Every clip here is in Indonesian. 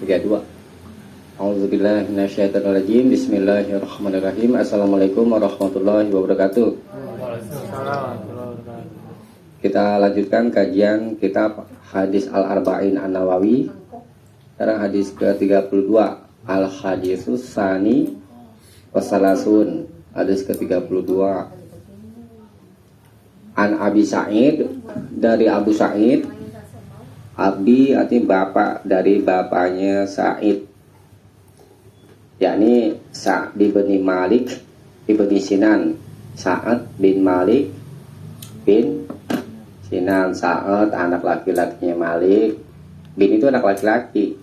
32. A'udzubillahi minasyaitonirrajim. Bismillahirrahmanirrahim. Assalamualaikum warahmatullahi wabarakatuh. Kita lanjutkan kajian kitab Hadis Al-Arba'in An-Nawawi. Sekarang hadis ke-32, Al-Hadisus Sani Wasalasun. Hadis ke-32, An Abi Sa'id, dari Abu Sa'id. Abi artinya bapak, dari bapaknya Sa'id, yakni Sa'd bin Malik ibn Sinan. Sa'ad bin Malik bin Sinan. Sa'ad anak laki-lakinya Malik. Bin itu anak laki-laki.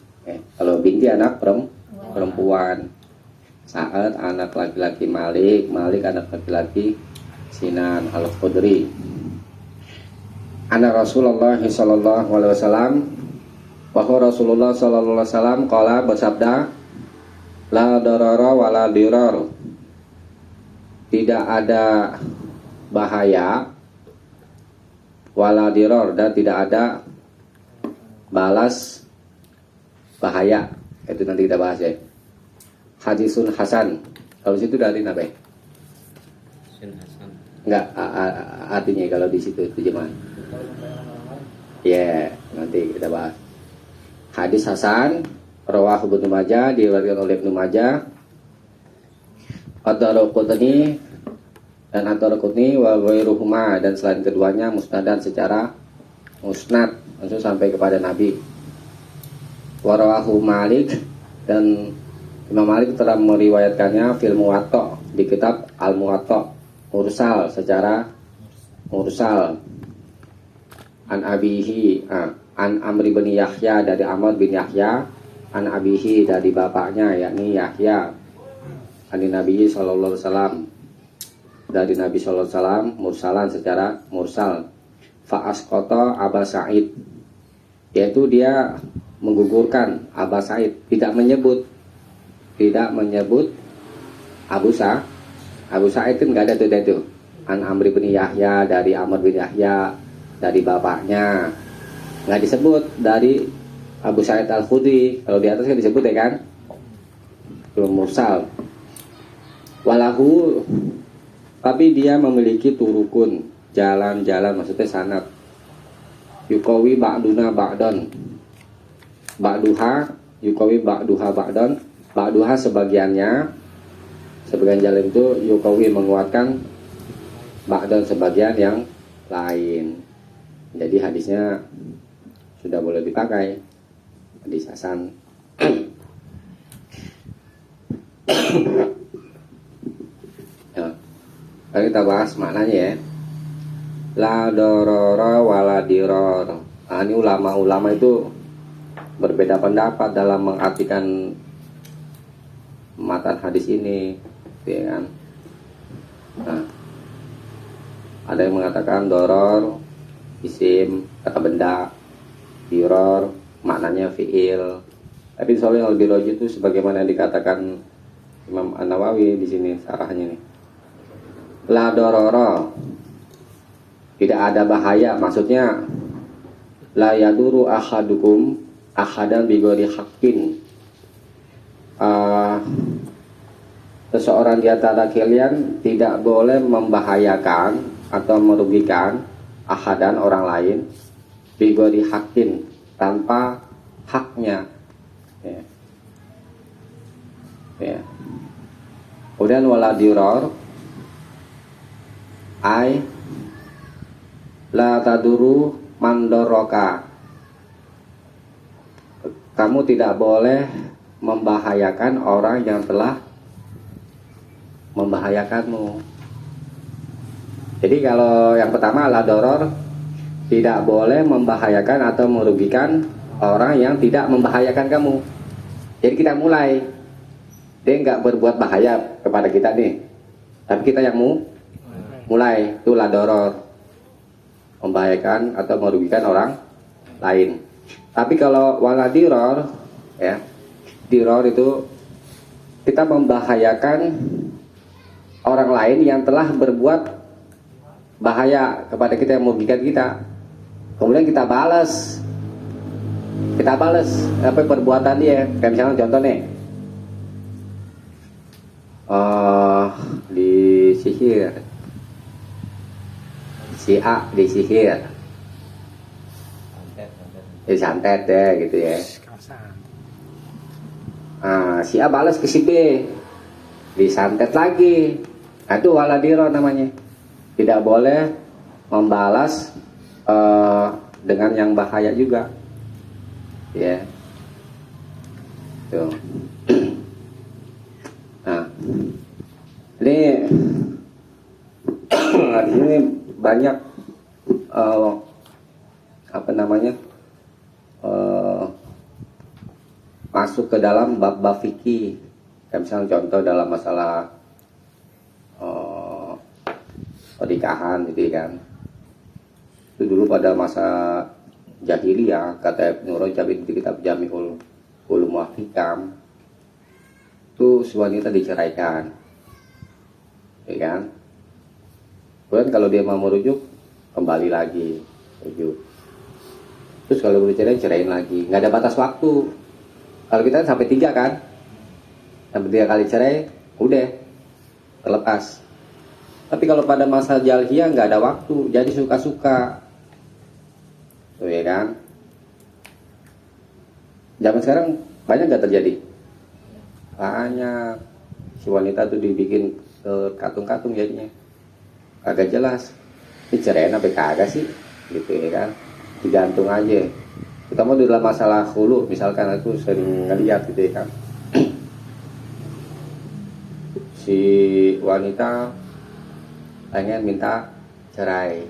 Kalau binti anak perempuan. Sa'ad anak laki-laki Malik. Malik anak laki-laki Sinan Al-Khudri. Anna Rasulullah sallallahu alaihi wasallam, bahwa Rasulullah sallallahu alaihi wasallam qala, bersabda, la darara wala dirar. Tidak ada bahaya wala dirar, dan tidak ada balas bahaya. Itu nanti kita bahas ya. Hadisun Hasan. Kalau situ dari nabi. Enggak, artinya kalau di situ terjemahan. Ya, nanti kita bahas. Hadis Hasan, rawahu Ibnu Majah, diriwayatkan oleh Ibnu Majah. Ad-Daraqutni dan Ad-Daraqutni wa ghairuhuma, dan selain keduanya musnadan secara musnad, langsung sampai kepada Nabi. Wa rawahu Malik, dan Imam Malik telah meriwayatkannya fil Muwatta, di kitab Al-Muwatta, mursal, secara mursal. An abihi, an Amr bin Yahya, dari Amr bin Yahya. An abihi, dari bapaknya, yakni Yahya. An Nabi sallallahu alaihi wasallam, dari Nabi sallallahu alaihi wasallam, mursalan, secara mursal. Fa asqata Aba Sa'id, yaitu dia menggugurkan Aba Sa'id, tidak menyebut Abu Sa'id kan nggak ada tuh itu. An Amr bin Yahya, dari Amr bin Yahya, dari bapaknya, nggak disebut dari Abu Sa'id Al-Khudri. Kalau di atas kan disebut ya kan, belum mursal. Walahu, tapi dia memiliki turukun, jalan-jalan, maksudnya sanad. Yukawi ba'duna ba'don, ba'duha yukawi ba'duha ba'don. Ba'duha sebagian jalan itu yukawi menguatkan ba'don sebagian yang lain. Jadi hadisnya sudah boleh dipakai, hadis Hasan. Ya, kita bahas maknanya ya. La dorora wala diror. Nah, ini ulama-ulama itu berbeda pendapat dalam mengartikan matan hadis ini, ya kan? Nah, ada yang mengatakan doror isim, kata benda, diror maknanya fiil. Tapi soalnya yang lebih logik itu sebagaimana yang dikatakan Imam An-Nawawi di sini sarahnya nih. La dororo, tidak ada bahaya, maksudnya la yaduru ahadukum ahadan bigori hakin. Seseorang di antara kalian tidak boleh membahayakan atau merugikan ahadan, orang lain, bigori hakin, tanpa haknya, ya. Ya. Kemudian wala diror, ai la taduru mandoroka, kamu tidak boleh membahayakan orang yang telah membahayakanmu. Jadi kalau yang pertama la doror, tidak boleh membahayakan atau merugikan orang yang tidak membahayakan kamu. Jadi kita mulai, dia nggak berbuat bahaya kepada kita nih, tapi kita yang mulai, itu la doror, membahayakan atau merugikan orang lain. Tapi kalau wala diror, ya, diror itu kita membahayakan orang lain yang telah berbuat bahaya kepada kita, yang merugikan kita, kemudian kita balas kita balas apa perbuatan dia. Kayak misalnya contoh nih, disihir, si A disihir, disantet ya gitu ya. Si A balas ke si B, disantet lagi. Nah, itu waladiro namanya. Tidak boleh membalas dengan yang bahaya juga. Ya. Tuh. Nah, ini di sini banyak apa namanya masuk ke dalam bab-bab fikih. Kayak misalnya contoh dalam masalah pernikahan gitu kan. Itu dulu pada masa jahiliyah, kata Ibnu Rajab di kitab Jami'ul Ulum wal Hikam, itu si wanita diceraikan, ya kan? Kemudian kalau dia mau merujuk, kembali lagi rujuk. Terus kalau bercerai, ceraiin lagi. Nggak ada batas waktu. Kalau kita sampai 3 kan, sampai 3 kali cerai, udah terlepas. Tapi kalau pada masa jahiliyah nggak ada waktu, jadi suka-suka, tuh ya kan? Zaman sekarang banyak nggak terjadi? Banyak. Si wanita tuh dibikin katung-katung jadinya, agak jelas. Ini ceraiin apa kagak sih? Gitu ya kan? Digantung aja. Kita mau dalam masalah hulu, misalkan aku sering ngeliat gitu ya kan. Si wanita pengen minta cerai,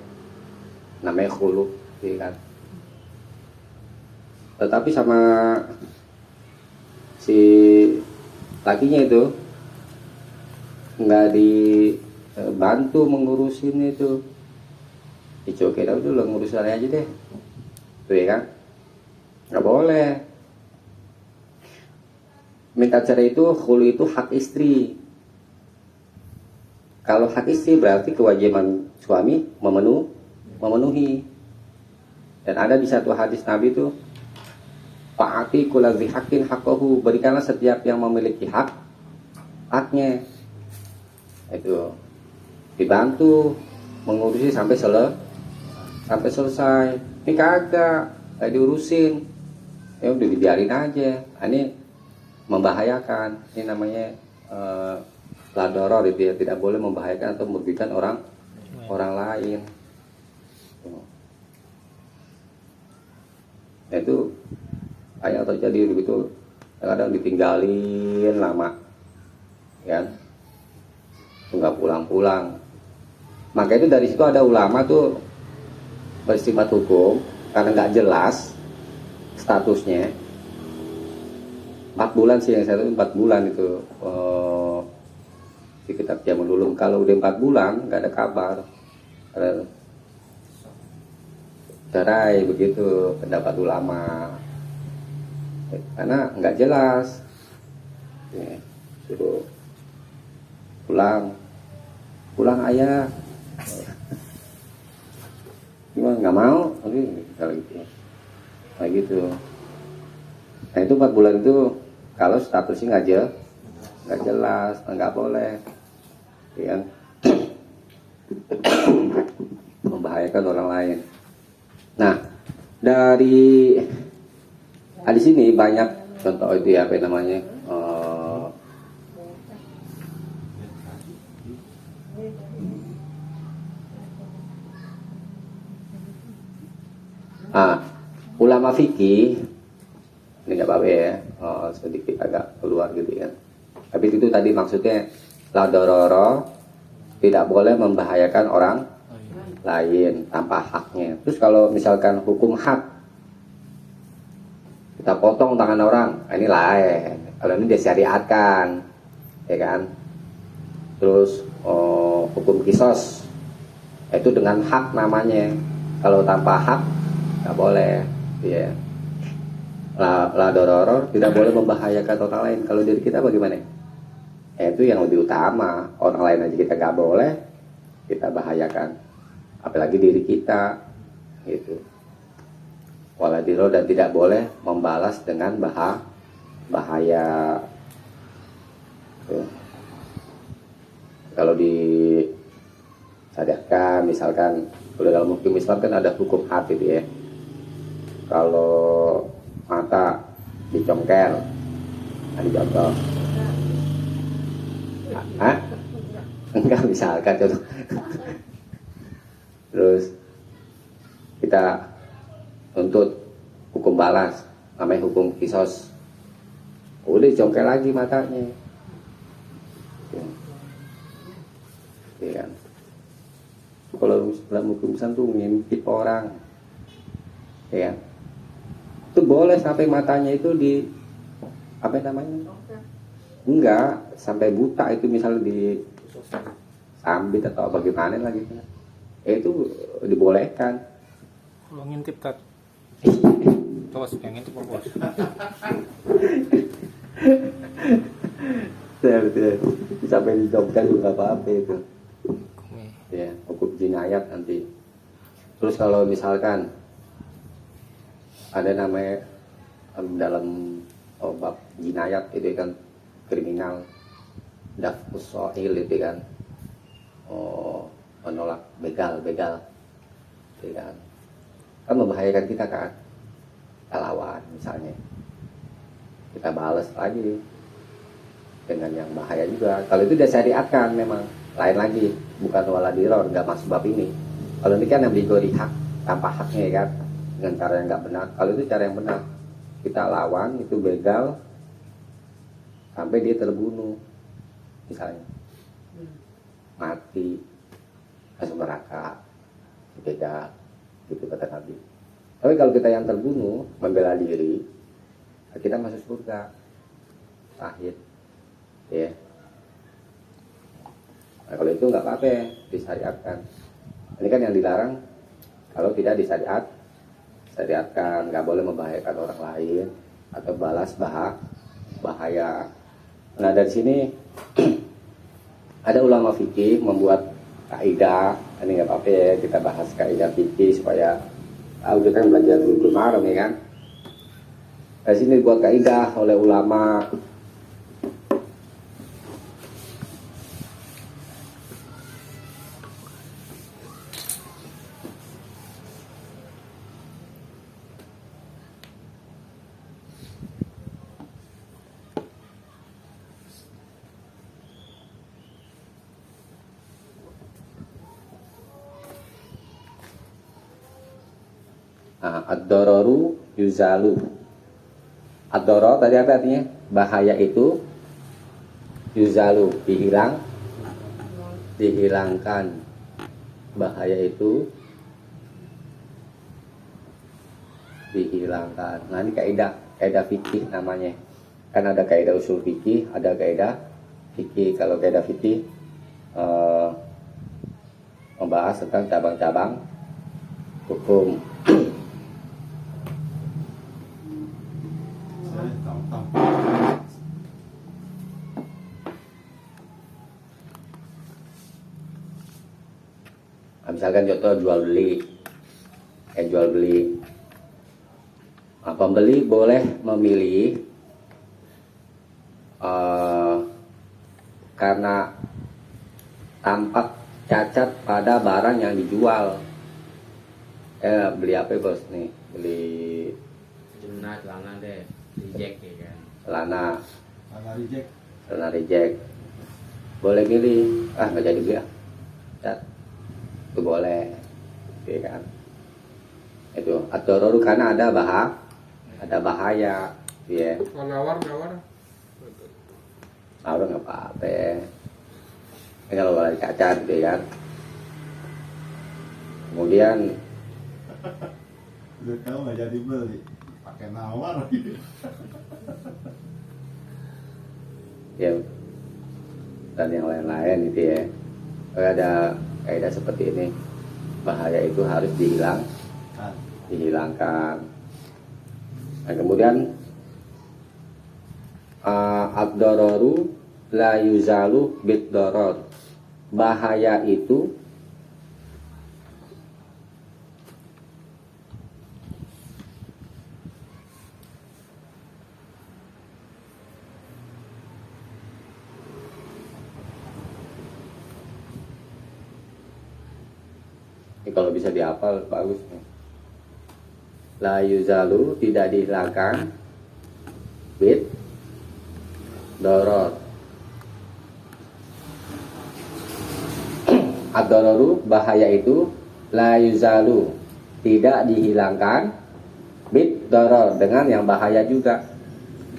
namanya hulu, gitu kan. Tetapi sama si lakinya itu nggak dibantu mengurusin itu. Oke, udah ngurus aja deh, tuh ya kan. Nggak boleh. Minta cerai itu, hulu itu hak istri. Kalau hak istri berarti kewajiban suami memenuhi. Dan ada di satu hadis Nabi itu, Fa'ati kuladzi haqqin haqqahu, berikanlah setiap yang memiliki haknya. Itu dibantu mengurusi sampai selesai. Ini kagak diurusin, ya udah dibiarin aja. Ini membahayakan. Ini namanya ladoror itu ya, tidak boleh membahayakan atau merugikan orang lain. Nah, itu kayak terjadi begitu, kadang ditinggalin lama, kan? Nggak pulang-pulang. Maka itu dari situ ada ulama tuh beristimbat hukum karena nggak jelas statusnya. 4 bulan sih yang saya tahu, 4 bulan itu di kitab Jamul Ulum. Kalau udah 4 bulan nggak ada kabar, ada cerai, begitu pendapat ulama, karena nggak jelas. Ya, suruh pulang ayah, gimana nggak mau, tapi kalau gitu, kayak gitu. Nah itu 4 bulan itu kalau statusnya nggak jelas, nggak boleh, ya, membahayakan orang lain. Nah dari di sini banyak contoh itu ya, apa namanya, ulama fikih ini nggak apa-apa ya, sedikit agak keluar gitu ya. Tapi itu tadi maksudnya la dororo, tidak boleh membahayakan orang lain tanpa haknya. Terus kalau misalkan hukum hak, kita potong tangan orang, ini lain. Kalau ini disyariatkan, ya kan. Terus hukum kisos itu dengan hak namanya. Kalau tanpa hak nggak boleh, ya. La dororo, tidak boleh membahayakan orang lain. Kalau diri kita bagaimana? Itu yang lebih utama. Orang lain aja kita nggak boleh kita bahayakan, apalagi diri kita, gitu. waladiro, dan tidak boleh membalas dengan bahaya. Tuh. Kalau disadaqkan misalkan, kalau dalam hukum Islam kan ada hukum had itu ya. Kalau mata dicongkel, dicontoh. Enggak, misalkan contoh. Terus kita tuntut hukum balas, namanya hukum kisos. Udah dicongkel lagi matanya. Ya kan? Kalau dalam hukum Islam tuh ngintip orang, ya kan? Itu boleh sampai matanya itu di apa namanya? Enggak, sampai buta itu misalnya di sambit atau bagaimana lagi. Itu dibolehkan. Kalau ngintip tat. Tos yang ngintip bos. Sampai dijongkel juga apa-apa itu. Ya, hukum jinayat nanti. Terus kalau misalkan ada namanya dalam bab jinayat itu kan kriminal, daf'us sohil itu kan, menolak begal, itu kan membahayakan kita kan, kita lawan misalnya, kita balas lagi dengan yang bahaya juga. Kalau itu udah syariatkan memang lain lagi, bukan wala diror, nggak masuk bab ini. Kalau ini kan yang digori hak tanpa haknya ya kan, dengan cara yang nggak benar. Kalau itu cara yang benar, kita lawan itu begal sampai dia terbunuh misalnya, mati, masuk neraka, beda gitu kata Nabi. Tapi kalau kita yang terbunuh membela diri, kita masuk surga, syahid, ya. Nah, kalau itu nggak apa-apa, disyariatkan. Ini kan yang dilarang kalau tidak disyariatkan, nggak boleh membahayakan orang lain atau balas bahaya. Nah dari sini ada ulama fikih membuat kaidah, ini nggak apa-apa ya, kita bahas kaidah fikih supaya tahu, kita kan belajar Bulughul Maram ya kan. Dari sini dibuat kaidah oleh ulama. Ad-dararu yuzalu. Ad-darar tadi apa artinya? Bahaya itu yuzalu, dihilangkan. Bahaya itu dihilangkan. Nah ini kaidah fikih namanya. Kan ada kaidah usul fikih, ada kaidah fikih. Kalau kaidah fikih membahas tentang cabang-cabang hukum. Misalkan contoh jual beli, nah, pembeli boleh memilih karena tampak cacat pada barang yang dijual. Beli apa bos nih? Beli celana deh, reject ya kan? Celana reject. Boleh milih, nggak jadi beli cat. Itu boleh, ya kan? Itu ad-dararu karena ada bahaya, ya. Nawar. Nawar nggak apa-apa. Ini kalau lagi cacat, gitu kan. Kemudian udah tahu nggak jadi beli, pakai nawar. Ya, dan yang lain-lain itu ya. Kalau ada kaidah seperti ini, bahaya itu harus dihilangkan. Nah, kemudian ad-dararu la yuzalu bid-darar. Bahaya itu kalau bisa dihafal bagus nih. La yuzalu tidak dihilangkan bit doror. Ad-dororu bahaya itu la yuzalu tidak dihilangkan bit doror dengan yang bahaya juga.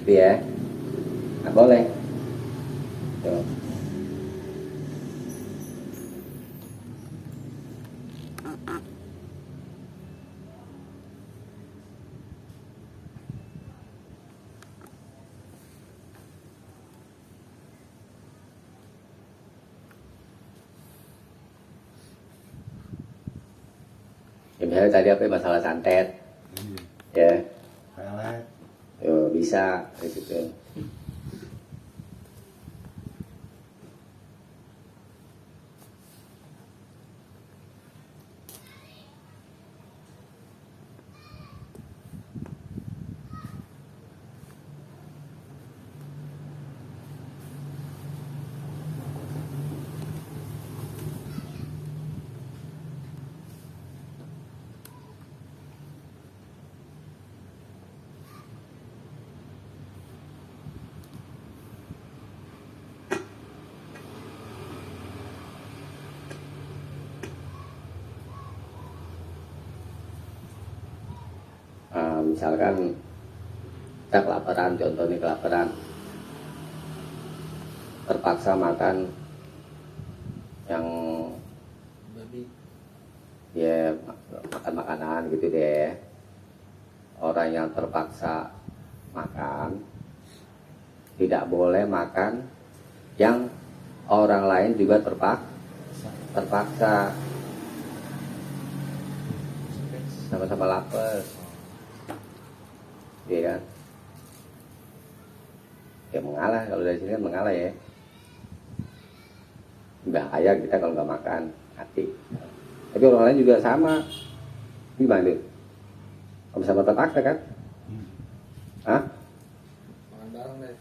Gitu ya. Nah, boleh. Tuh. Ya, misalnya tadi apa ya, masalah santet Iya. ya, Pelet. yo bisa dari situ. Misalkan kita kelaparan, contohnya kelaparan, terpaksa makan yang ya makan makanan gitu deh. Orang yang terpaksa makan tidak boleh makan yang orang lain juga terpaksa, sama-sama lapar. Iya kan? Ya mengalah, kalau dari sini kan mengalah ya. Bahaya kita kalau nggak makan, mati. Tapi orang lain juga sama. Gimana? Sama-sama terpaksa kan? Hah? Makan bareng deh.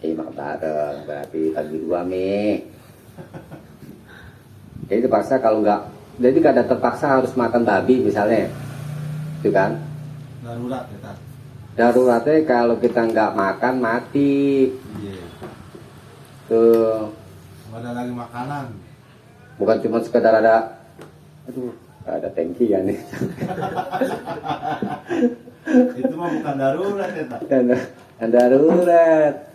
Makan bareng, berarti bagi dua mie. Jadi terpaksa kalau nggak, jadi kadang terpaksa harus makan babi misalnya, itu kan? Darurat ya, Tat. Daruratnya kalau kita nggak makan mati. Iya. Tuh, Nggak ada lagi makanan. bukan cuma sekedar ada, aduh, ada tangki kan nih. Itu mah bukan darurat ya, Tat. Dan darurat.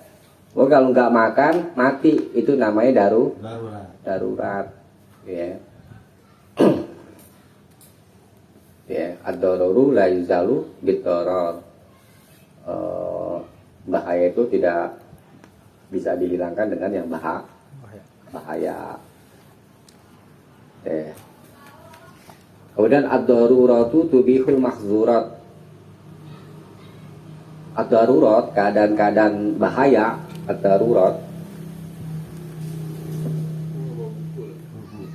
Oh, kalau nggak makan mati, itu namanya Darurat. darurat. Ya. Ya, ad-dororu la yuzalu bid-doror. Bahaya itu tidak bisa dihilangkan dengan yang bahaya. Kemudian ad-daruratu tubihul mahzurat. Ad-darurat, keadaan-keadaan bahaya, ad-darurat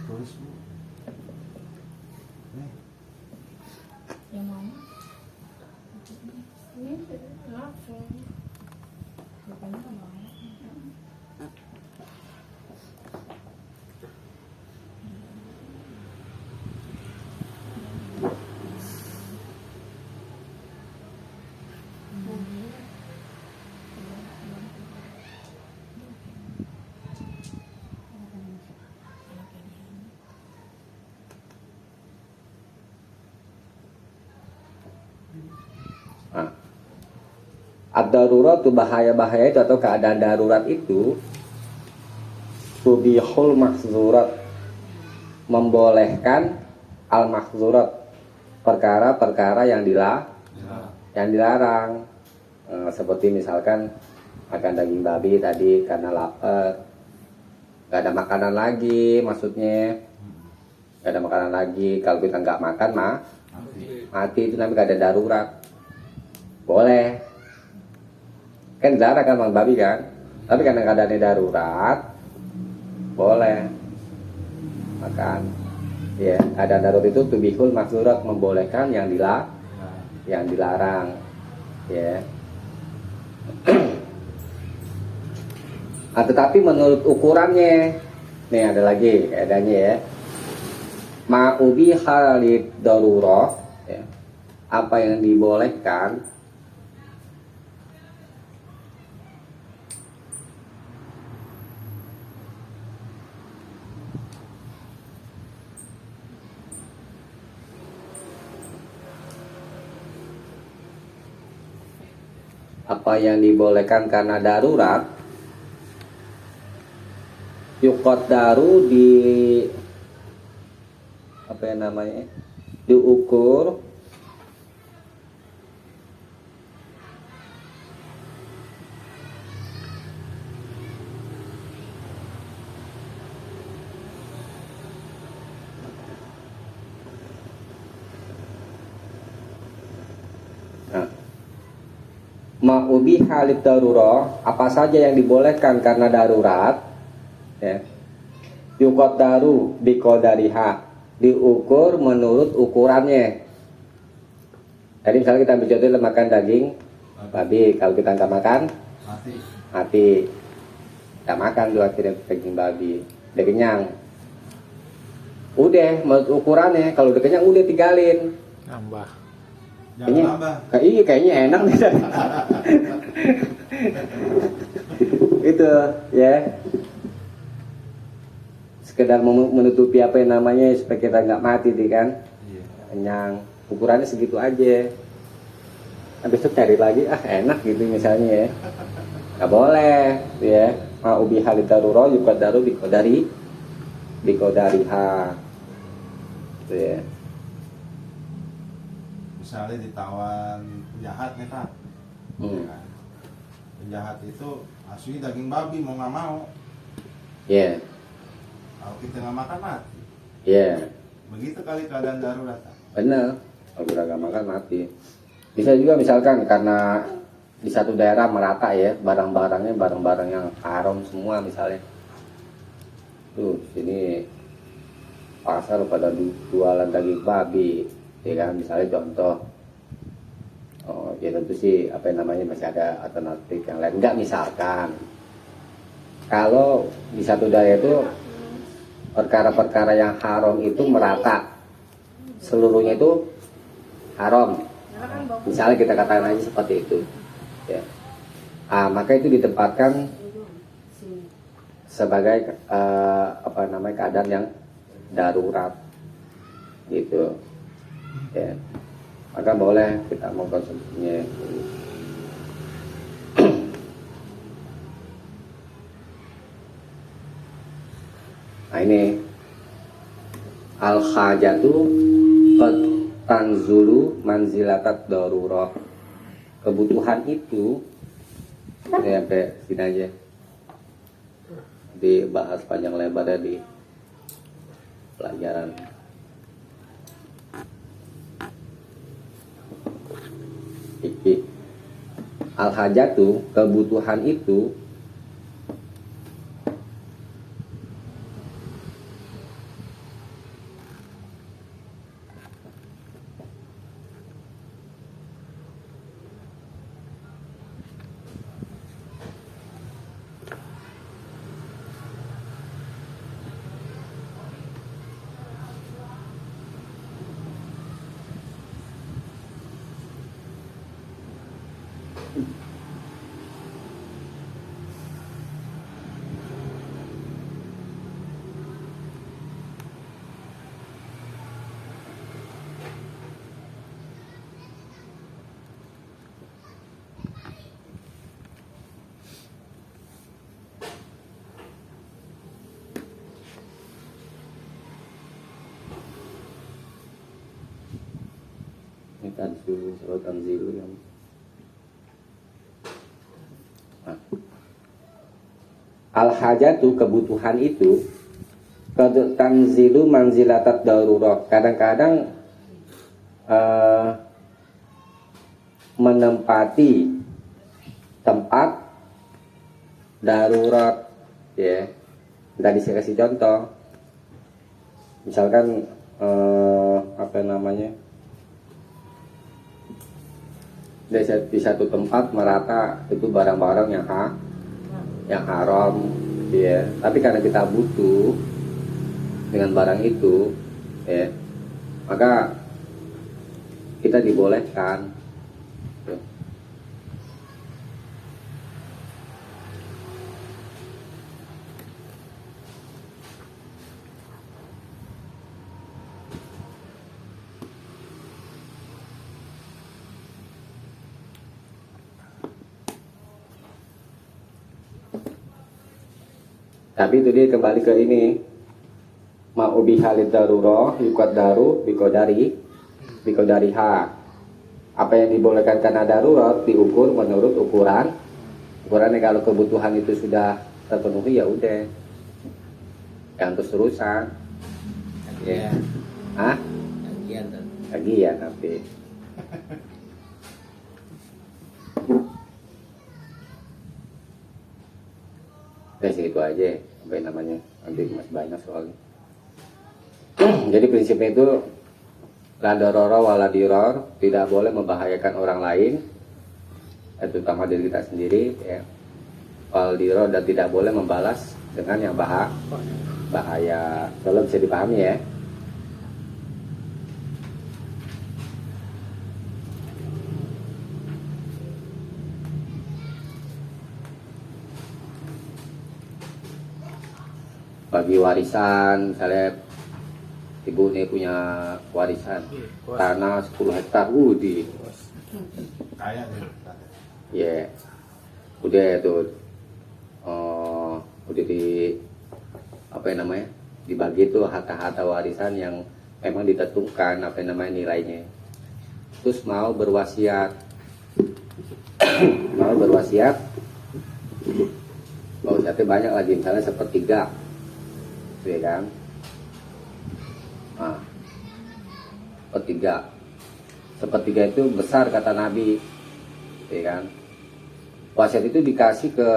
Terus Bu. Yang mana? Ini langsung. Bukannya mau. Nah, ad-darurat itu bahaya-bahaya itu atau keadaan darurat itu tubihul mahzurat, membolehkan al mahzurat, perkara-perkara yang dilarang. Seperti misalkan makan daging babi tadi karena lapar, gak ada makanan lagi, maksudnya gak ada makanan lagi. Kalau kita nggak makan mati, itu namanya keadaan darurat. Boleh kan, dilarang kan makan babi kan, tapi karena keadaannya darurat boleh makan. Ya, keadaan darurat itu tubihul mahzurat, membolehkan yang dilarang. Ya. Tetapi menurut ukurannya, nih ada lagi keadaannya ya. Ma'ubi halid darurah, ya, apa yang dibolehkan karena darurat, yuqaddaru di apa yang namanya, diukur ma'ubi halid darurah, apa saja yang dibolehkan karena darurat, ya, yuqaddaru biqadariha, diukur menurut ukurannya. Jadi misalnya kita ambil contoh makan daging babi, kalau kita nggak makan mati, nggak makan dua kira daging babi, udah kenyang, udah menurut ukurannya, kalau udah kenyang udah tinggalin. Nambah. Jangan nambah. Kayaknya enak nih. Itu ya, sekedar menutupi apa yang namanya supaya kita nggak mati kan. Iya. Kenyang, ukurannya segitu aja. Habis itu cari lagi, enak gitu misalnya ya, nggak boleh ya. Ma'ubi halid darurah yuqaddaru biqadariha, gitu ya. Misalnya ditawan penjahat nih Kak. Kan? Penjahat itu aslinya daging babi, mau nggak mau. Ya, Kalau kita nggak makan mati. ya, Begitu kali keadaan darurat Kak. benar. Kalau udah nggak makan mati. Bisa juga misalkan karena di satu daerah merata ya, barang-barangnya barang-barang yang haram semua misalnya. Tuh sini pasar pada jualan daging babi, ya kan, misalnya contoh. Oh ya tentu sih apa yang namanya masih ada alternatif yang lain. Enggak, misalkan kalau di satu daerah itu perkara-perkara yang haram itu merata, seluruhnya itu haram, misalnya kita katakan aja seperti itu ya. Maka itu ditempatkan sebagai apa namanya, keadaan yang darurat gitu ya, maka boleh kita mengkonsumsinya. Nah ini al-hajatu qad tanzulu manzilatat darurah, kebutuhan itu ini sampai sini aja, dibahas panjang lebarnya di pelajaran. Iki al-hajatu, kebutuhan itu ini tanzulu, surat tanzilu yang al-hajatu, kebutuhan itu qad tanzilu manzilatat darurah, kadang-kadang menempati tempat darurat ya. Tadi saya kasih contoh, misalkan apa namanya, di satu tempat merata itu barang-barang yang haram ya, tapi karena kita butuh dengan barang itu ya, maka kita dibolehkan. Tuh. Tapi itu dia kembali ke ini, ma'ubi halid daruro yukat daru bikodari ha. Apa yang dibolehkan karena darurat diukur menurut ukurannya. Kalau kebutuhan itu sudah terpenuhi ya udah, yang terus-terusan ya. Hah? Kagian tapi ya segitu aja, apa yang namanya, nanti masih banyak soalnya. Jadi prinsipnya itu la darara wala dirar, tidak boleh membahayakan orang lain, terutama diri kita sendiri ya. Wal dirar, dan tidak boleh membalas dengan yang bahaya. Kalau bisa dipahami ya. Bagi warisan, misalnya ibu ini punya warisan tanah 10 hektar, di Kaya deh. ya udah tuh, udah di apa yang namanya, dibagi tuh harta-harta warisan yang memang ditentukan apa yang namanya nilainya. Terus mau berwasiat wasiatnya banyak lagi, misalnya sepertiga, ya kan? Nah, sepertiga itu besar kata Nabi, ya kan? Wasiat itu dikasih ke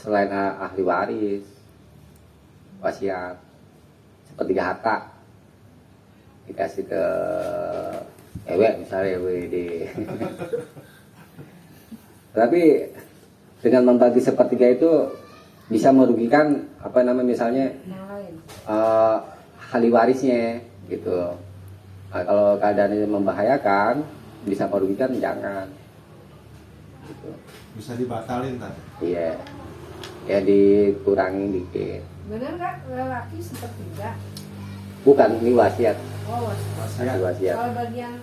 selain ahli waris, wasiat sepertiga harta dikasih ke ewek misalnya, WD. Tapi dengan membagi sepertiga itu bisa merugikan apa namanya, misalnya ahli warisnya gitu. Nah, kalau keadaannya membahayakan, bisa merugikan, jangan gitu. Bisa dibatalin tadi. Iya, ya dikurangin dikit. Bener nggak lelaki sepertiga? Bukan, ini wasiat. Oh, Wasiat. kalau bagian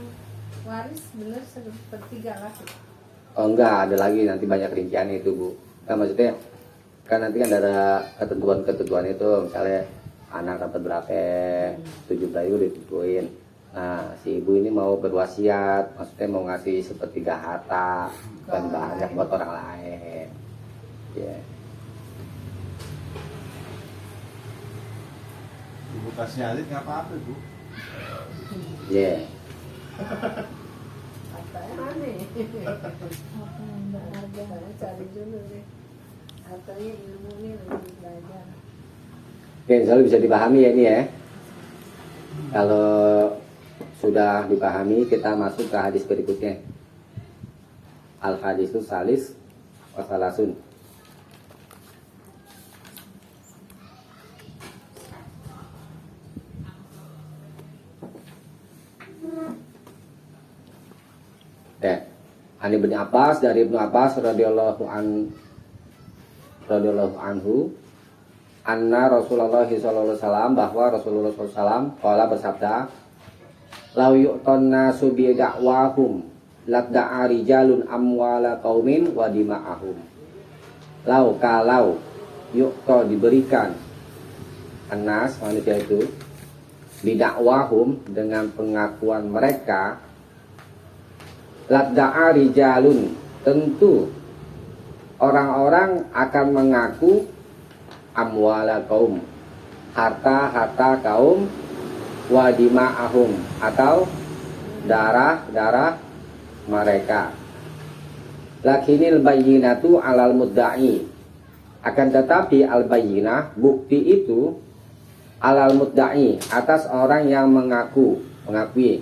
waris bener sepertiga laki. Oh enggak, ada lagi nanti banyak rinciannya itu Bu. Kan maksudnya kan nanti kan ada ketentuan itu, misalnya anak dapat berapa, 17 itu ditentuin. Nah si ibu ini mau berwasiat, maksudnya mau ngasih sepertiga harta, bukan banyak buat orang lain. Ya. Ibu kasih alit nggak apa-apa Bu. Ya. Hartanya mana? Apa yang berharga? Cari dulu deh. Hartanya ilmu ini lagi belajar. Oke, selalu bisa dipahami ya ini ya. Kalau sudah dipahami, kita masuk ke hadis berikutnya. Al-hadisus salis wasalasun. Ya, Ani bin Abbas, dari Ibnu Abbas radhiyallahu anhu, anna Rasulullah sallallahu alaihi wasallam, bahwa Rasulullah sallallahu alaihi wasallam qala bersabda, lau yu'ton nasu bi da'wahum ladda'a rijalun amwala qaumin wa dima'ahum. Kalau yu'to diberikan anas, manusia itu, bidakwahum, dengan pengakuan mereka, ladda'a rijalun, tentu orang-orang akan mengaku amwala kaum, harta kaum, wadima'ahum, atau darah mereka. Lakinil bayyinatu alal mudda'i, akan tetapi al bayyinah, bukti itu, alal mudda'i, atas orang yang mengakui.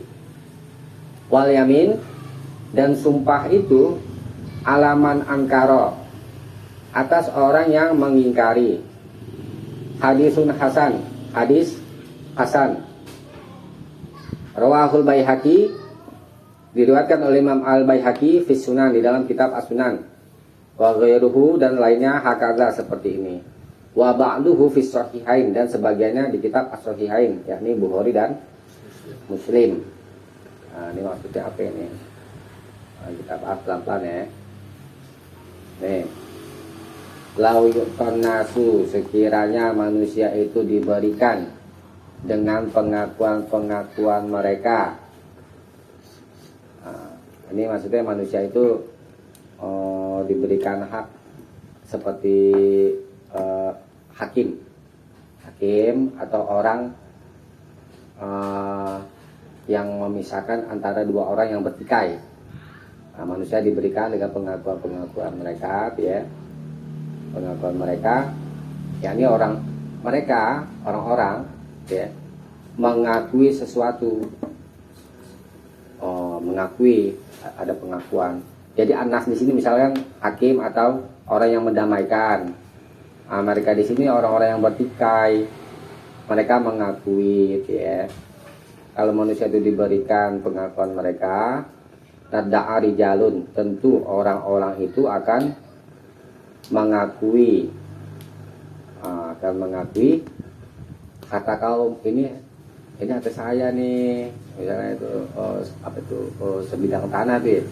Wal yamin, dan sumpah itu alaman angkara, atas orang yang mengingkari. Hadis hasan, Rawahul Baihaqi, diriwayatkan oleh Imam Al-Baihaqi fi Sunan, di dalam kitab As-Sunan. Wa ghairuhu, dan lainnya hakadha, seperti ini. Wa ba'duhu fi Sahihain, dan sebagiannya di kitab As-Sahihain, yakni Bukhari dan Muslim. Nah, ini maksudnya apa ini? Nah, kita bahas pelan-pelan ya. Nih. Lau yu'tan nasu, sekiranya manusia itu diberikan dengan pengakuan-pengakuan mereka. Nah, ini maksudnya manusia itu diberikan hak seperti hakim atau orang yang memisahkan antara dua orang yang bertikai. Nah, manusia diberikan dengan pengakuan-pengakuan mereka, ya, pengakuan mereka, yakni orang-orang, ya, mengakui sesuatu, mengakui, ada pengakuan. Jadi anas di sini misalkan hakim atau orang yang mendamaikan. Nah, mereka di sini orang-orang yang bertikai, mereka mengakui, ya. Kalau manusia itu diberikan pengakuan mereka, nadda'a rijalun, tentu orang-orang itu akan mengakui, kata kaum ini hati saya nih, misalnya itu sebidang tanah tuh,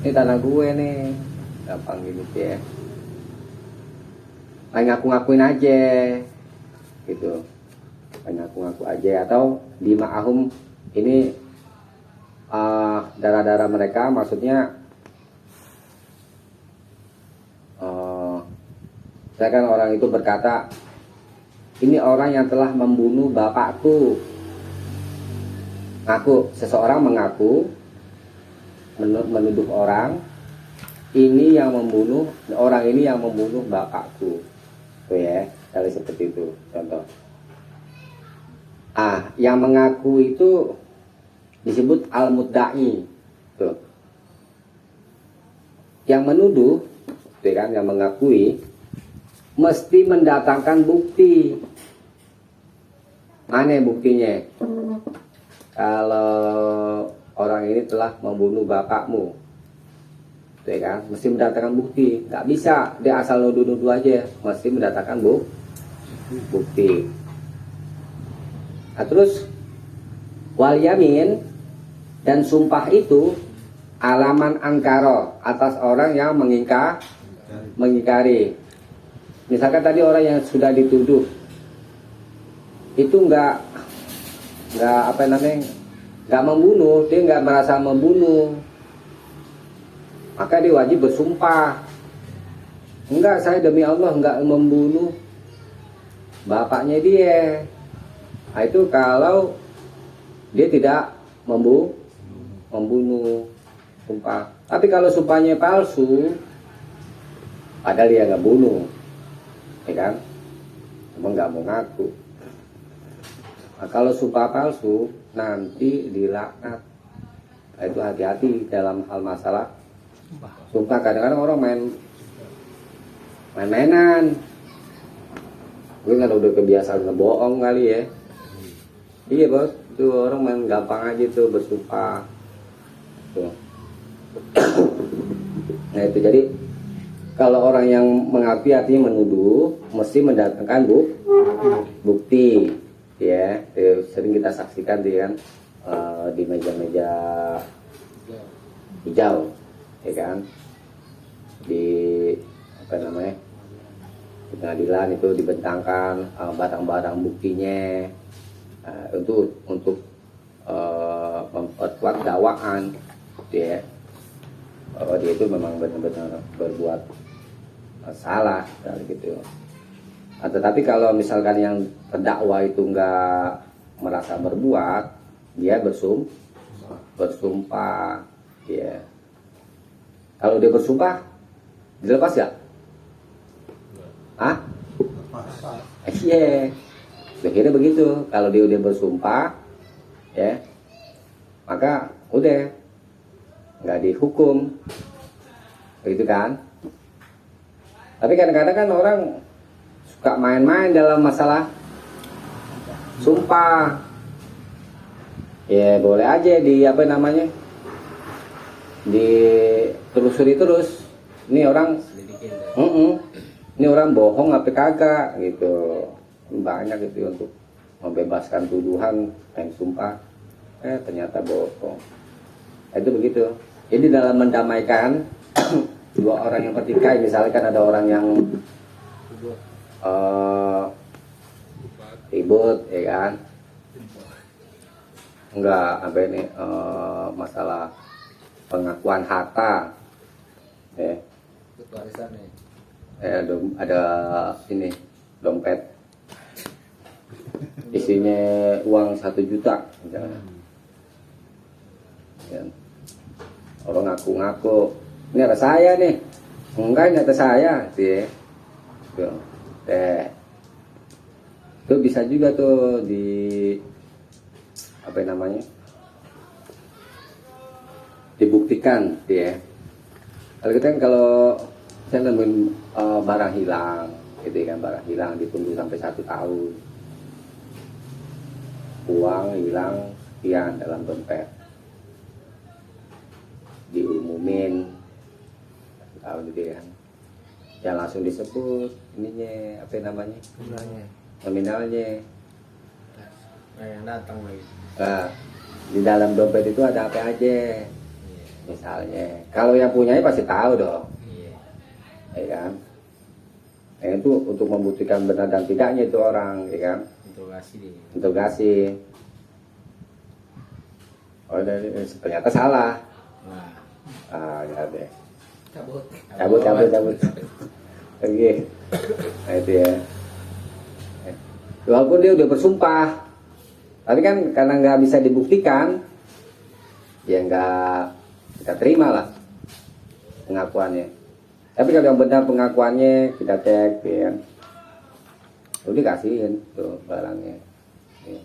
ini tanah gue nih, gampang gitu ya, ngaku-ngakuin aja gitu, ngaku-ngaku aja. Atau di ma'ahum, ini darah-darah mereka, maksudnya misalkan orang itu berkata, ini orang yang telah membunuh bapakku. Seseorang mengaku, menuduh orang, ini yang membunuh, orang ini yang membunuh bapakku. Tuh ya, kali seperti itu contoh. Yang mengaku itu disebut al-mudda'i. Tuh. Yang menuduh, tuh kan, yang mengakui mesti mendatangkan bukti. Mana buktinya? Kalau orang ini telah membunuh bapakmu, tuh kan, mesti mendatangkan bukti. Gak bisa dia asal nuduh-nuduh aja, mesti mendatangkan bukti. Nah, terus wal yamin, dan sumpah itu alaman angkaro, atas orang yang mengingkari. Misalkan tadi orang yang sudah dituduh itu nggak membunuh, dia nggak merasa membunuh, maka dia wajib bersumpah, enggak, saya demi Allah nggak membunuh bapaknya dia. Nah, itu kalau dia tidak membunuh, sumpah. Tapi kalau sumpahnya palsu, padahal dia nggak bunuh, ya kan, cuma nggak mau ngaku. Nah, kalau sumpah palsu nanti dilaknat. Nah, itu hati-hati dalam hal masalah sumpah. Kadang-kadang orang main-mainan, mungkin kan udah kebiasaan ngebohong kali ya. Iya bos, itu orang main gampang aja tuh bersumpah tuh. Nah itu, jadi kalau orang yang mengakui artinya menuduh, mesti mendatangkan bukti, ya. Sering kita saksikan tuh kan, di meja-meja hijau, ya kan, di di pengadilan itu dibentangkan barang-barang buktinya, untuk memperkuat dakwaan, ya. Dia itu memang benar-benar berbuat salah gitu. Tetapi kalau misalkan yang terdakwa itu nggak merasa berbuat, dia bersumpah, ya. Kalau dia bersumpah, dilepas ya? Iya. Akhirnya begitu. Kalau dia udah bersumpah, ya, maka udah nggak dihukum, begitu kan? Tapi kadang-kadang kan orang suka main-main dalam masalah sumpah. Ya boleh aja di apa namanya, ditelusuri terus. Ini orang, ini orang bohong apa kagak gitu. Banyak gitu untuk membebaskan tuduhan dan sumpah. Ternyata bohong. Itu begitu. Jadi dalam mendamaikan dua orang yang bertikai, misalkan ada orang yang ribut, ya kan? Enggak, apa ini masalah pengakuan harta, ya. Warisan nih. Ada ini dompet isinya uang 1 juta, misalnya. Ya. Orang ngaku-ngaku, ini ada saya nih, enggak ini ada saya, sih. Itu bisa juga tuh di apa namanya, dibuktikan, ya. Kalau kita kan kalau saya nemuin barang hilang, gitu kan, barang hilang ditunggu sampai 1 tahun, uang hilang sekian dalam dompet, diumumin 1 tahun gitu kan, ya langsung disebut ininya apa namanya, nominalnya. Nah, yang datang lagi. Nah, di dalam dompet itu ada apa aja, misalnya. Kalau yang punyanya pasti tahu dong, ya kan. Nah, itu untuk membuktikan benar dan tidaknya itu orang, ya kan. Interogasi. Oh, ternyata salah. Ya deh. Cabut. Oke. Nah, itu ya. Walaupun dia udah bersumpah, tapi kan karena nggak bisa dibuktikan, ya nggak kita terima lah pengakuannya. Tapi kalau yang benar pengakuannya kita cek, ya, udah kasihin tuh barangnya. Ya.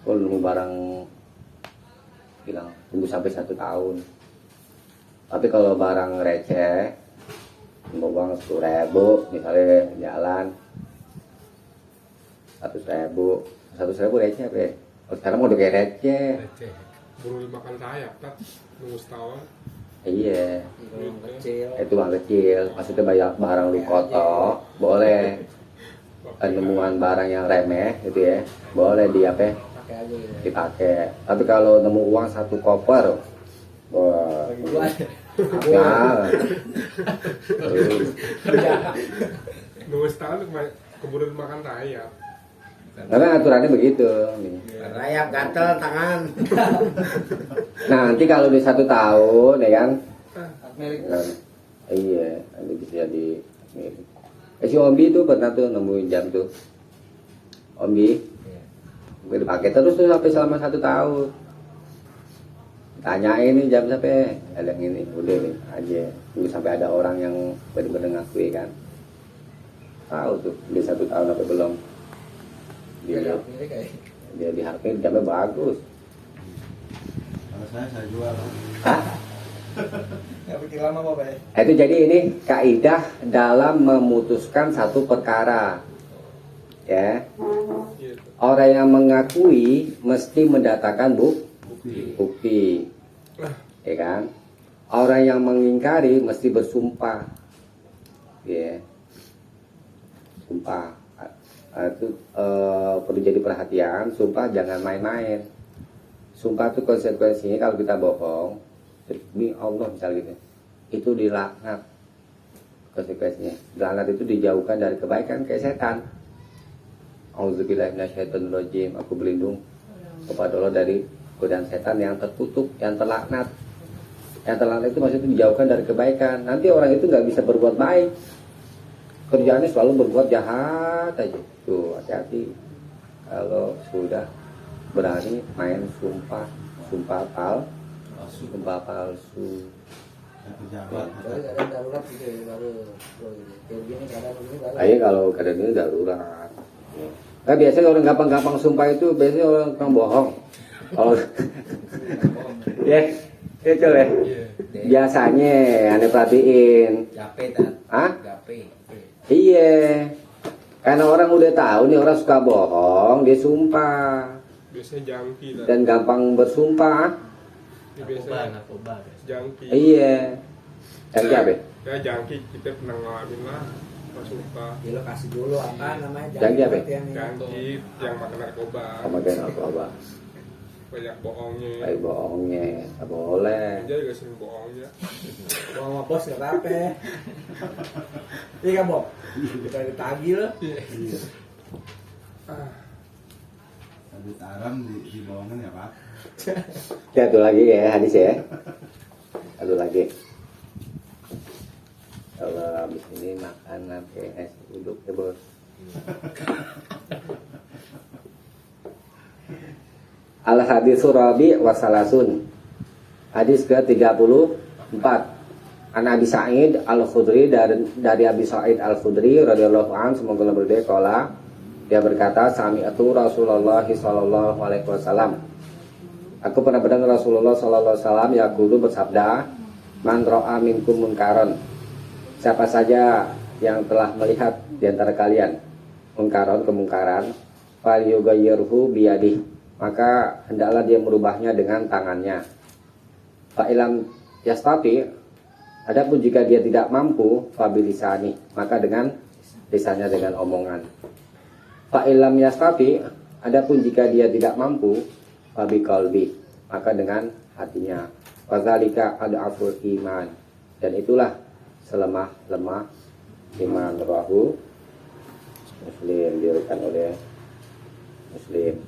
Kalau nunggu barang bilang tunggu sampai 1 tahun. Tapi kalau barang receh, mau uang 10.000 misalnya jalan 100.000 receh apa ya? Oh, sekarang mau udah kayak receh. Buru dimakan sayap kan, nunggu setahun. Iya, Uang kecil. itu uang kecil. Maksudnya banyak barang lu kotor, boleh. Penemuan barang yang remeh gitu ya, boleh di apa? Pakai aja gitu. Dipakai. Tapi kalau nemu uang 1 koper, wah, Nunggu setahun keburu dimakan sayap. karena aturannya begitu. Rayap gatel tangan. Nah, nanti kalau di 1 tahun, ya kan? Milik. Nah, iya, nanti bisa di si Ombi itu pernah tuh nemuin jam tuh. Ombi, gue dipakai terus tuh sampai selama 1 tahun. Tanyain nih jam sampai ada yang ini, udah nih aja. Tunggu sampai ada orang yang benar-benar ngakui kan. Tahu tuh di 1 tahun apa belum. Dia Milik kayak. dia dihargai jamnya bagus. Kalau saya jual. Hah? Nggak pikir lama apa ya? Itu jadi ini kaidah dalam memutuskan satu perkara. Ya. Orang yang mengakui mesti mendatangkan bukti. Ya kan? Orang yang mengingkari mesti bersumpah. Ya. Sumpah. Itu perlu jadi perhatian. Sumpah jangan main-main. Sumpah itu konsekuensinya kalau kita bohong, demi Allah misalnya gitu, itu dilaknat. Konsekuensinya dilaknat itu dijauhkan dari kebaikan kayak setan. Auzubillahiminasyaitonirrajim. Aku berlindung kepada Allah dari godaan setan yang tertutup, yang terlaknat. Yang terlaknat itu maksudnya dijauhkan dari kebaikan. Nanti orang itu nggak bisa berbuat baik, kerjaannya selalu berbuat jahat aja. Tuh, hati-hati kalau sudah berani main sumpah palsu. Soalnya keadaan darurat gitu ya, baru kayak begini keadaan begini baru. Ayo kalau keadaan ini darurat. Nah, biasanya orang gampang-gampang sumpah itu biasanya orang tukang bohong. Oh, ya, itu ya. Biasanya aneh perhatiin. Gape kan? Hah? Gape. Iya. Karena orang udah tahu nih orang suka bohong, dia sumpah. Biasanya jangki lah. dan gampang bersumpah. Ini biasanya narkoba. jangki. Iya. Yang apa? Ya jangki kita pernah ngalamin lah. Pas suka Ya lo kasih dulu apa namanya? Janji apa? jangki yang makan narkoba. Sama kayak narkoba. Banyak bohongnya. Kayak bohongnya, nggak boleh. Dia juga sering bohongnya. Bohong sama bos nggak apa-apa. Iya kan Bob? Kita ditagih lo. Habis aram di bohongan ya Pak. Satu lagi ya hadis ya. Satu lagi. Kalau habis ini makan sampai es uduk ya bos. Al hadis Rabi wasalasun. Hadis ke-34. An Abi Sa'id Al-Khudri dari Abi Sa'id Al-Khudri radhiyallahu anhu semoga beliau qala dia berkata sami'tu Rasulullah sallallahu alaihi wasallam. Aku pernah mendengar Rasulullah sallallahu alaihi wasallam yaqulu bersabda, "Man ra'a minkum munkaran." Siapa saja yang telah melihat di antara kalian kemungkaran, fal yughayyirhu biyadihi, maka hendaklah dia merubahnya dengan tangannya. Fa ilam yastati, adapun jika dia tidak mampu, fa bilisani, maka dengan lisannya, dengan omongan. Fa ilam yastati, adapun jika dia tidak mampu, fa biqalbi, maka dengan hatinya. Fadzalika ad'aful iman, dan itulah selemah-lemah iman. Rawahu Muslim, diriwayatkan oleh Muslim.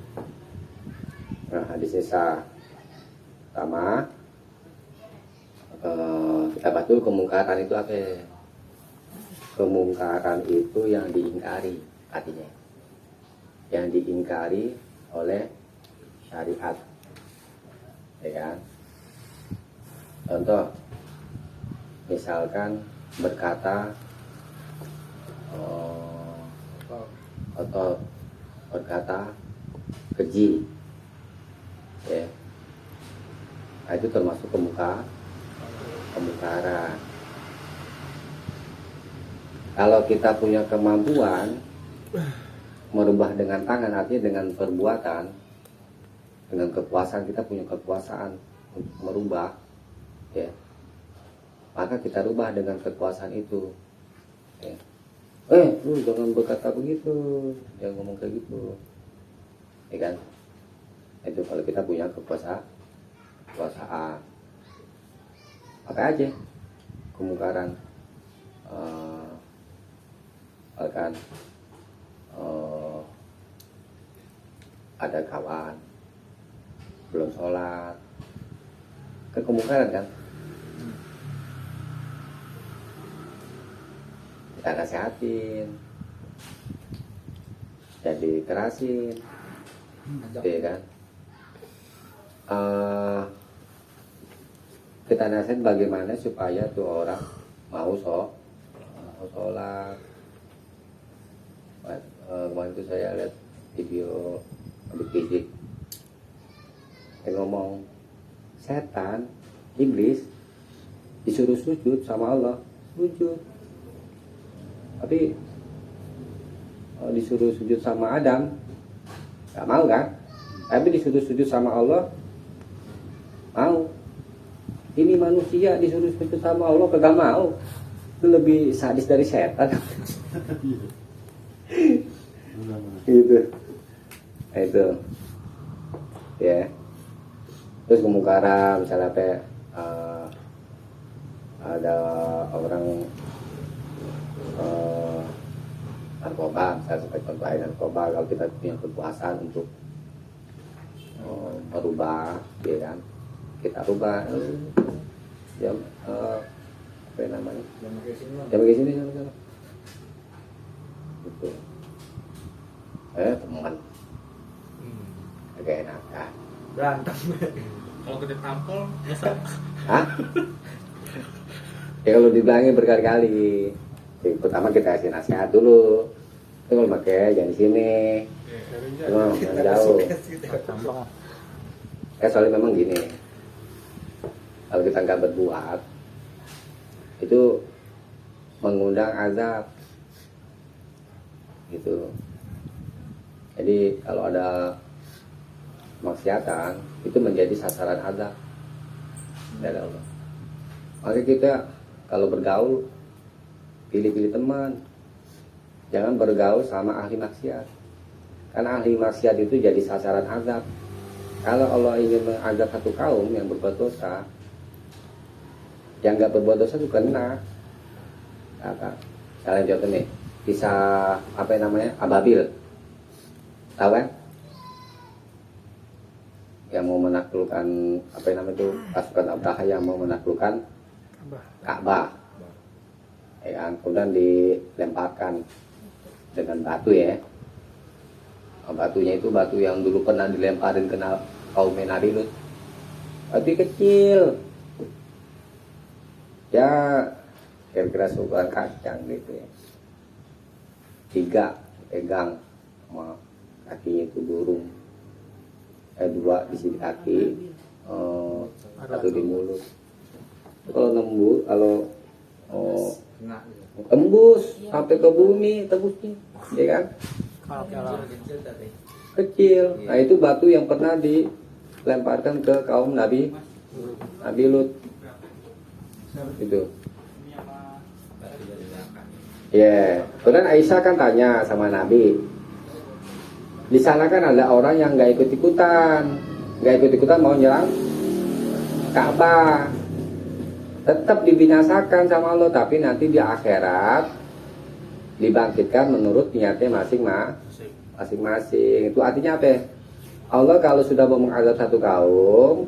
Nah, hadisnya sah. Pertama, kita bahas dulu kemungkaran itu apa? Kemungkaran itu yang diingkari, artinya yang diingkari oleh syariat, ya kan? Contoh, misalkan berkata atau berkata keji, ya, nah, itu termasuk kemungkaran. Kalau kita punya kemampuan merubah dengan tangan, artinya dengan perbuatan, dengan kekuasaan, kita punya kekuasaan untuk merubah, ya, maka kita rubah dengan kekuasaan itu, ya. Lu jangan berkata begitu, jangan ngomong kayak gitu, ya kan? Itu kalau kita punya kekuasaan, pakai aja kemungkaran. Bahkan ada kawan belum sholat, kemungkaran kan, kita nasihatin, jadi kerasin, ya kan? Kita nasihatin bagaimana supaya tuh orang mau sholat. Kemarin itu saya lihat video Habib Rizik, dia ngomong setan, iblis disuruh sujud sama Allah, sujud. Tapi disuruh sujud sama Adam, gak mau kan? Tapi disuruh sujud sama Allah, mau. Ini manusia disuruh sujud sama Allah, kagak mau. Itu lebih sadis dari setan. Gitu. Nah, itu ya. Terus kemungkaran misalnya ada orang narkoba, misalnya seperti contoh narkoba, kalau kita punya kekuasaan untuk merubah, ya kan, kita rubah, ya, apa namanya, jangan ke sini, gitu. Teman agak enakan Berantem. Kalau kita tampol, nyesel. hah? Ya kalau dibilangin berkali-kali, ya, pertama kita kasih nasihat dulu, itu kalau pakai jangan di sini, jangan jauh. Tampol. Soalnya memang gini, kalau kita nggak berbuat itu mengundang azab, gitu. Jadi kalau ada kemaksiatan itu menjadi sasaran azab dari Allah. Maka kita kalau bergaul pilih-pilih teman, jangan bergaul sama ahli maksiat, karena ahli maksiat itu jadi sasaran azab. Kalau Allah ingin mengazab satu kaum yang berbuat dosa, yang nggak berbuat dosa itu kena. Kalian contoh nih, kisah apa yang namanya Ababil, tahu kan? Yang mau menaklukkan apa yang namanya itu pasukan Abraha yang mau menaklukkan Ka'bah, ya kan? Kemudian dilemparkan dengan batu ya. Batunya itu batu yang dulu pernah dilemparin ke kaum Nabi Lut. Batu kecil, ya kira-kira seukuran kacang gitu ya. 3 pegang sama kakinya itu burung. 2 di sini kaki, 1 di mulut. Kalau nembus, kalau tembus sampai ke bumi, tembusnya, ya kan? Kecil. Nah itu batu yang pernah dilemparkan ke kaum Nabi Lut. Itu. Ya, kemudian Aisyah kan tanya sama Nabi. Di sana kan ada orang yang nggak ikut-ikutan mau nyerang Ka'bah. Tetap dibinasakan sama Allah, tapi nanti di akhirat dibangkitkan menurut niatnya masing-masing. Itu artinya apa? Allah kalau sudah mau mengazab satu kaum,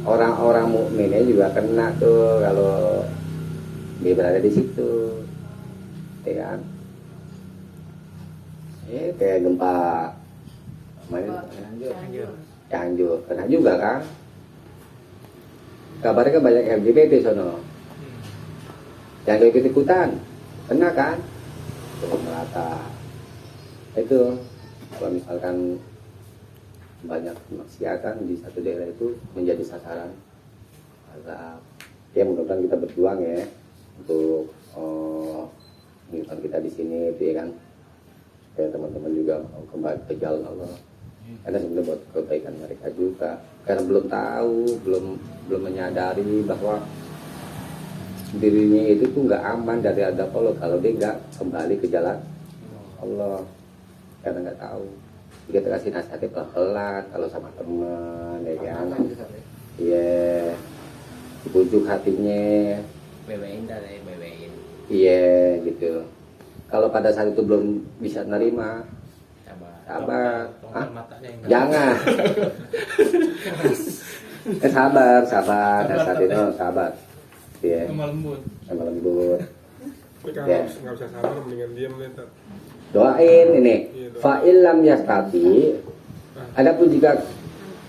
orang-orang mukminnya juga kena tuh kalau dia berada di situ, ya kan? Kayak gempa mana? Cianjur, kena juga kan? Kabarnya kan banyak LGBT sono, yang ikut-ikutan, kena kan? Cukup merata. Itu kalau misalkan banyak kemaksiatan di satu daerah itu menjadi sasaran azab. Ya mudah-mudahan kita berjuang ya untuk kehidupan kita di sini itu ya kan, ya teman-teman juga mau kembali ke jalan Allah, karena sebenarnya buat kebaikan mereka juga, karena belum tahu, belum menyadari bahwa dirinya itu tuh nggak aman dari azab Allah kalau dia nggak kembali ke jalan Allah, karena nggak tahu. Kita kasih nasihatnya pelan-pelan kalau sama teman, ya kan? Iya, dibujuk hatinya. Iya gitu. Kalau pada saat itu belum bisa nerima, sabar. Jangan. Sabar. Saat itu sabar. Iya. Sama lembut. Tapi kalau nggak bisa sabar, mendingan diam lihat. Doain ini. Fa'il lam yastati. Adapun jika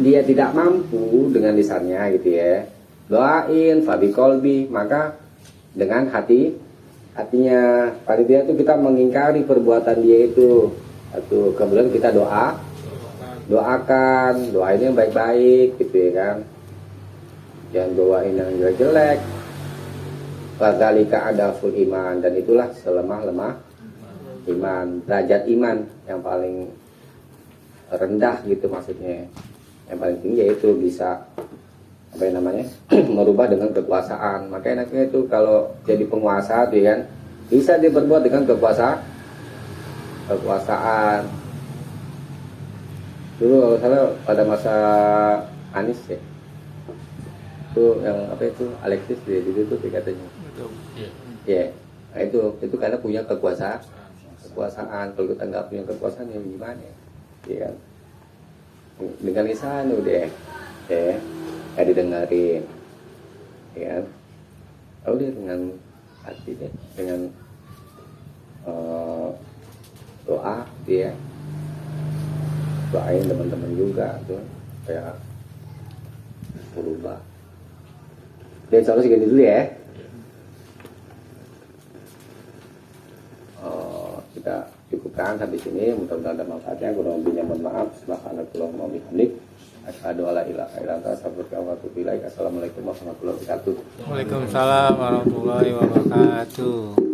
dia tidak mampu dengan lisannya gitu ya, doain fabi kolbi, maka dengan hatinya. Pada dia itu kita mengingkari perbuatan dia itu. Kemudian kita doain yang baik-baik gitu ya kan. Jangan doain yang jelek-jelek. Fadzalika adaful iman, dan itulah selemah-lemah iman, derajat iman yang paling rendah gitu maksudnya. Yang paling tinggi yaitu bisa apa yang namanya merubah dengan kekuasaan. Maka enaknya itu kalau jadi penguasa tuh kan bisa diperbuat dengan kekuasaan. Dulu kalau salah pada masa Anies ya, itu yang apa itu Alexis dia itu tuh katanya. Ya, nah itu karena punya kekuasaan. Kalau kita nggak punya kekuasaan ya gimana ya kan? Dengan lisan udah ya didengarin ya kan? Udah dengan hati deh, dengan doa dia doain teman-teman juga tuh kayak berubah. Dan soalnya segini dulu ya. Kita cukupkan sampai sini, mudah-mudahan ada manfaatnya. Kurang lebihnya mohon maaf. Subhanallahumma wa bihamdik, asyhadu alla ilaha illa anta, astaghfiruka wa atubu ilaik. Assalamualaikum warahmatullahi wabarakatuh. Waalaikumsalam warahmatullahi wabarakatuh.